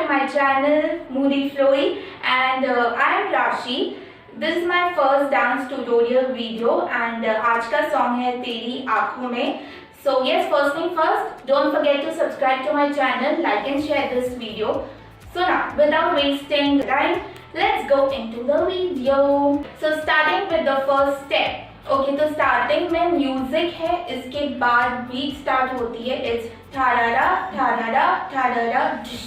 to my channel Moody Flowy and I am Rashi. This is my first dance tutorial video and आज का song है तेरी आँखों में. So yes, first thing first, don't forget to subscribe to my channel, like and share this video. So now, without wasting time, let's go into the video. So starting with the first step. Okay तो starting में music है, इसके बाद beat start होती है. It's ठारारा ठारारा ठारारा dish.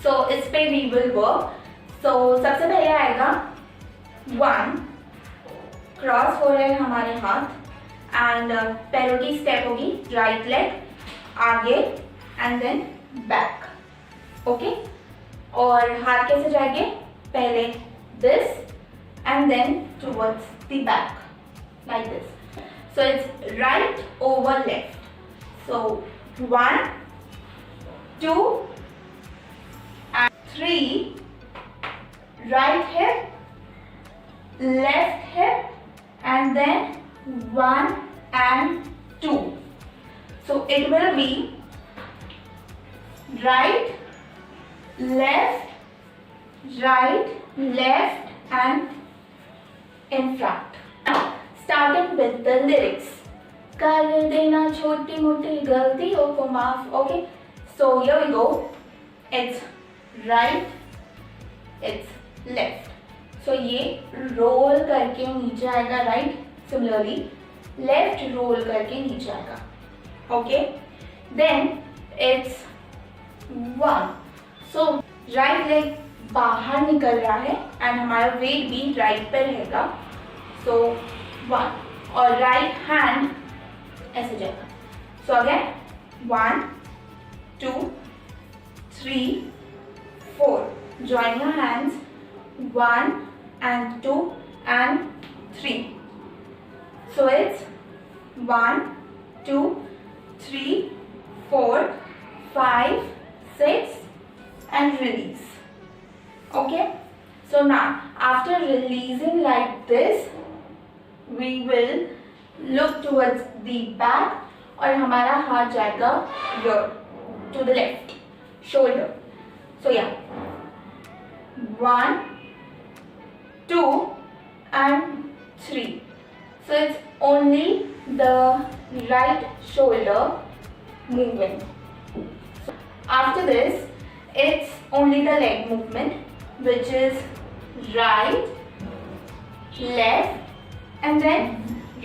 सो इस पे we will work. सो सबसे पहले आएगा 1, क्रॉस हो रहे हैं हमारे हाथ एंड पैरों की स्टेप होगी राइट लेग आगे एंड देन बैक. ओके और हाथ कैसे जाएंगे, पहले this and then towards the back like this. So it's right over left. So 1, 2 and 3, right hip, left hip and then 1 and 2. So it will be right, left and in front. Starting with the lyrics. कर देना छोटी मोटी गलतियों को माफ. Okay, so here we go. It's right, it's left. So ये roll करके नीचे आएगा right. Similarly, left roll करके नीचे आएगा. Okay, then it's 1. So right leg बाहर निकल रहा है and हमारा weight भी right पे रहेगा. So 1 और राइट हैंड ऐसे जाएगा. So again 1, 2, 3, 4. Join your hands 1 and 2 and 3. So it's 1, 2, 3, 4, 5, 6 and release. Okay. So now after releasing like this, we will look towards the back और हमारा हाथ जाएगा here to the left shoulder. So yeah, 1, 2 and 3. So it's only the right shoulder moving. After this, it's only the leg movement, which is right, left and then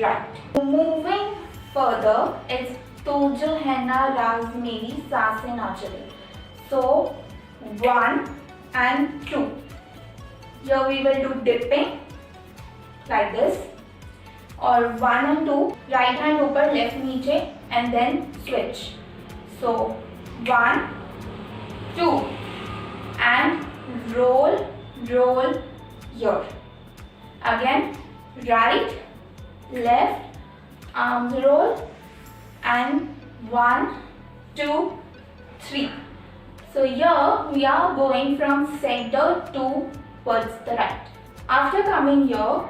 right. Moving further, it's तो जो है ना राज मेरी सांसें ना चले. So 1 and 2. Here we will do dipping like this. और 1 and 2, right hand ऊपर left नीचे and then switch. So 1, 2 and roll here. Again right, left, arms roll and 1, 2, 3. So here we are going from center towards the right. After coming here,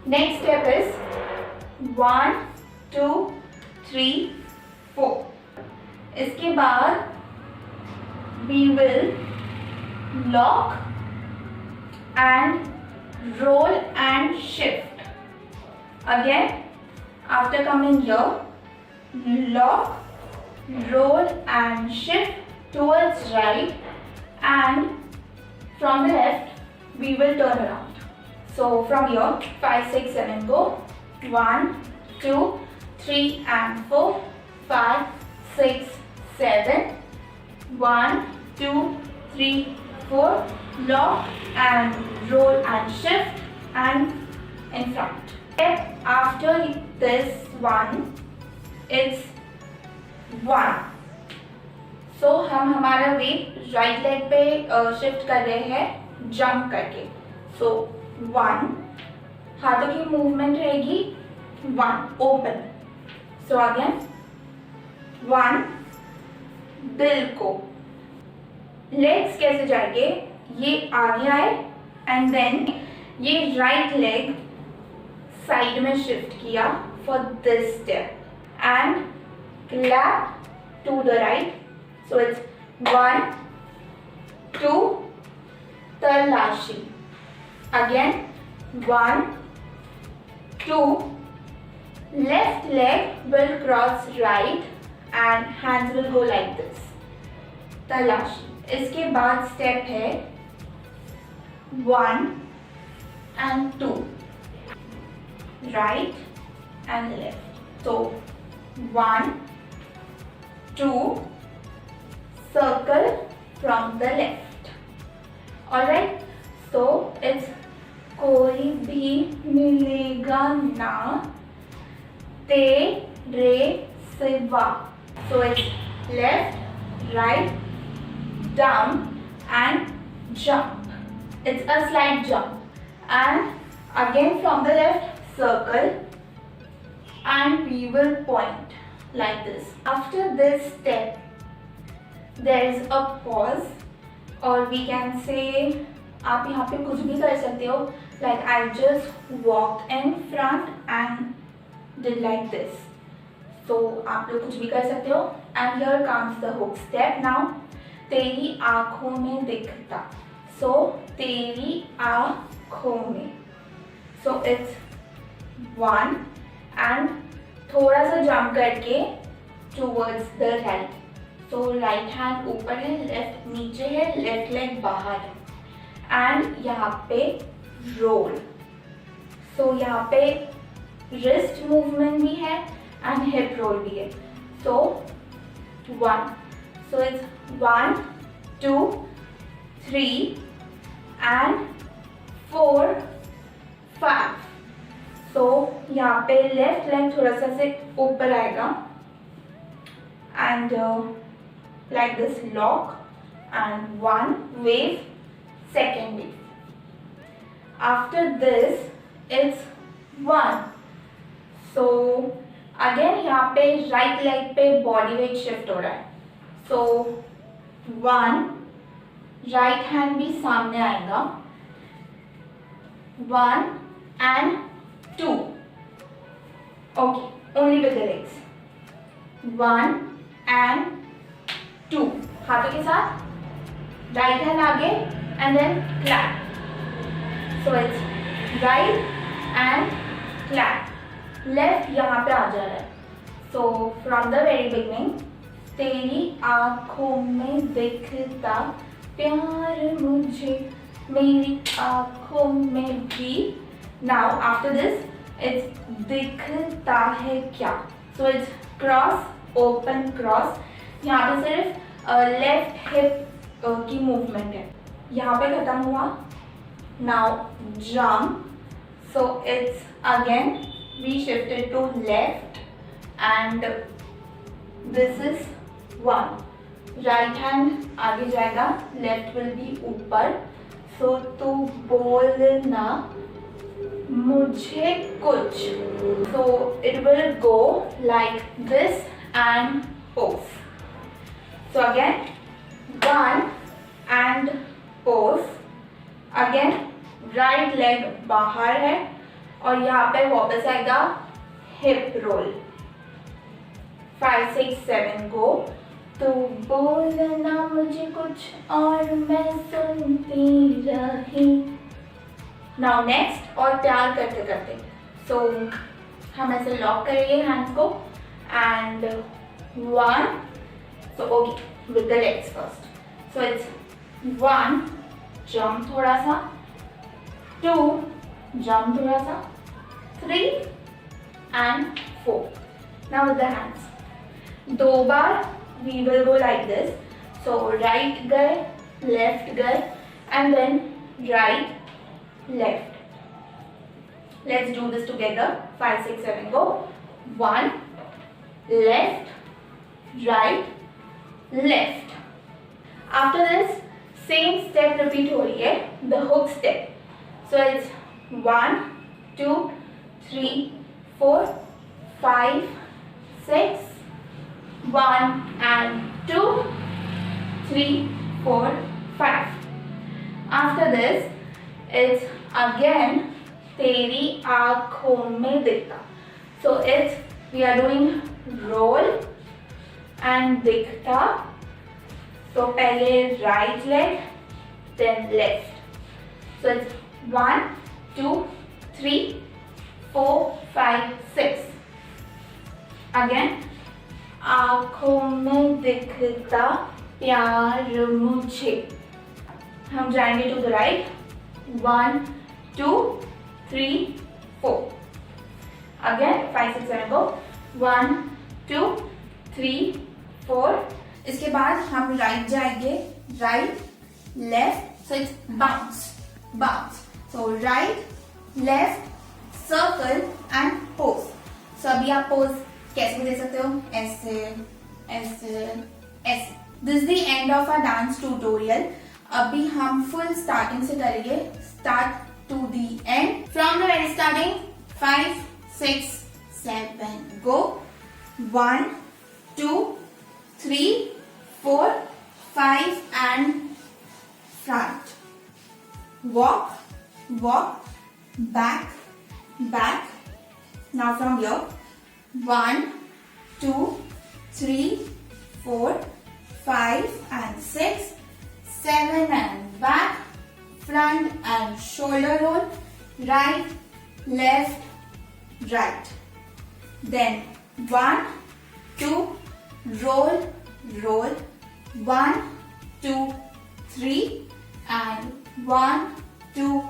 next step is 1, 2, 3, 4. इसके बाद we will lock and roll and shift. Again, after coming here, lock, roll and shift towards right and from the left we will turn around. So from here 5, 6, 7 go. 1, 2, 3 and 4, 5, 6, 7. 1, 2, 3, 4. Lock and roll and shift and in front. After this one, it's 1. So हम हमारा wait right leg पे shift कर रहे हैं jump करके. So 1, हाथों की movement रहेगी 1 ओपन. So again 1, दिल को. लेग्स कैसे जाएंगे, ये आगे आए एंड देन ये राइट लेग साइड में शिफ्ट किया for this step and clap to the right. So it's 1, 2 2 तलाशी. Again 1 2. Left leg will cross right and hands will go like this. तलाशी. इसके बाद स्टेप है 1 and 2, right and left. So 1 2, circle from the left. Alright, so it's कोई भी मिलेगा ना तेरे सिवा. So it's left, right, down and jump. It's a slide jump. And again from the left, circle and we will point like this. After this step, there is a pause, or we can say आप यहाँ पे कुछ भी कर सकते हो. Like I just walked in front and did like this. So आप लोग कुछ भी कर सकते हो. And here comes the hook step now. तेरी आँखों में दिखता. So तेरी आँखों में. So it's 1 and थोड़ा सा जंप करके towards the right. So right hand ऊपर है, left नीचे है, left leg बाहर है. And यहाँ पे roll. So यहाँ पे wrist movement भी है and hip roll भी है. So 1. So it's 1 2 3 and 4 5. So यहाँ पे left leg थोड़ा सा से ऊपर आएगा and like this lock and 1 wave, second wave. After this it's 1. So again यहाँ पे right leg पे body weight shift हो रहा है. So 1, right hand भी सामने आएगा. 1 and 2. Okay, only with the legs. 1 and 2. हाथों के साथ right hand आगे and then clap. So it's right and clap. Left यहाँ पे आ जा रहा है. So from the very beginning, तेरी आँखों में दिखता प्यार मुझे मेरी आँखों में भी. Now after this it's दिखता है क्या. So it's cross, open, cross. यहाँ पे सिर्फ लेफ्ट हिप की मूवमेंट है. यहाँ पे खत्म हुआ. Now jump. So it's again we shifted to left and this is 1. Right hand आगे जाएगा, left will be ऊपर. So तू बोलना मुझे कुछ. So it will go like this and pose. So again 1 and pose. Again right leg बाहर है और यहाँ पे वापस आएगा hip roll. 5 6 7 go. तू बोलना मुझे कुछ और मैं सुनती रही. Now next और प्यार करते करते. So हम ऐसे लॉक करेंगे हैंड्स को and 1. So okay, with the legs first. So it's 1, jump थोड़ा सा, 2, jump थोड़ा सा, 3 and 4. Now with the hands. 2 bar we will go like this. So right गए, left गए and then right, left. Let's do this together. 5 6 7 go. 1, left, right, left. After this same step repeat हो रही है, the hook step. So it's 1 2 3 4 5 6 1 and 2 3 4 5. After this it's again तेरी आँखों में दिखता. So it's we are doing roll and दिखता. So पहले right leg then left. So it's 1, 2, 3, 4, 5, 6. Again, आँखों में दिखता प्यार मुझे. हम जाएंगे to the right. 1, 2, 3, 4. Again 5, 6, 7 go. 1, 2, 3, 4. इसके बाद हम राइट जाएंगे. Right, left, so it's bounce, bounce. So right, left, circle and pose. So अभी आप pose कैसे भी दे सकते हो, ऐसे, ऐसे, ऐसे. This is the end of our dance tutorial. अभी हम full starting से करेंगे. Start to the end. From the very starting, 5, 6, 7, go. 1, 2, 3, 4, 5 and front. Walk, walk, back, back. Now from here, 1, 2, 3, 4, 5 and 6, 7 and back, front and shoulder roll, right, left, right. Then 1, 2, roll, roll, 1, 2, 3 and 1, 2,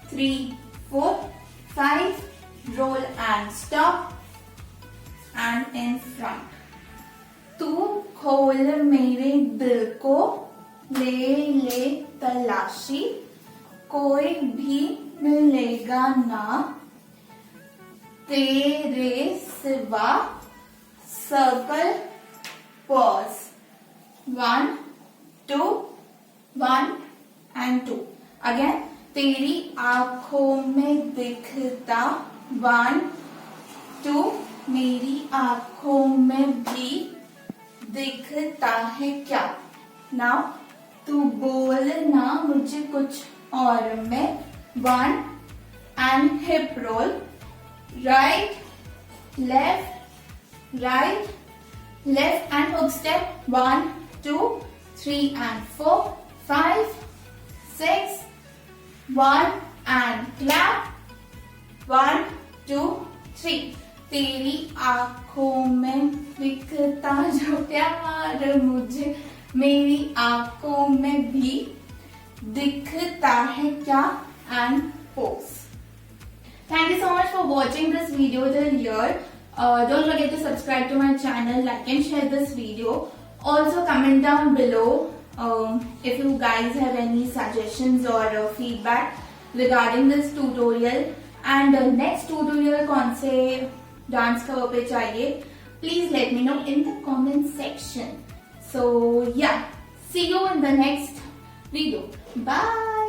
3, 4, 5, roll and stop and in front. तू खोल मेरे दिल को, ले ले तलाशी, कोई भी मिलेगा ना तेरे सिवा. Circle, pause. 1, 2, 1 and 2. Again, तेरी आंखों में दिखता. 1, 2, मेरी आंखों में भी दिखता है क्या. Now तू बोलना मुझे कुछ और में. 1 and hip roll, right, left, right, left and hook step. 1, 2, 3 and 4, 5, 6, 1 and clap. 1, 2, 3. तेरी आंखों में दिखता जो प्यार मुझे, मेरी आंखों में भी दिखता है क्या and pose. Thank you so much for watching this video till here. Don't forget to subscribe to my channel, like and share this video. Also comment down below if you guys have any suggestions or feedback regarding this tutorial. And next tutorial कौन से dance cover पे चाहिए, please let me know in the comment section. So yeah, see you in the next video. Bye.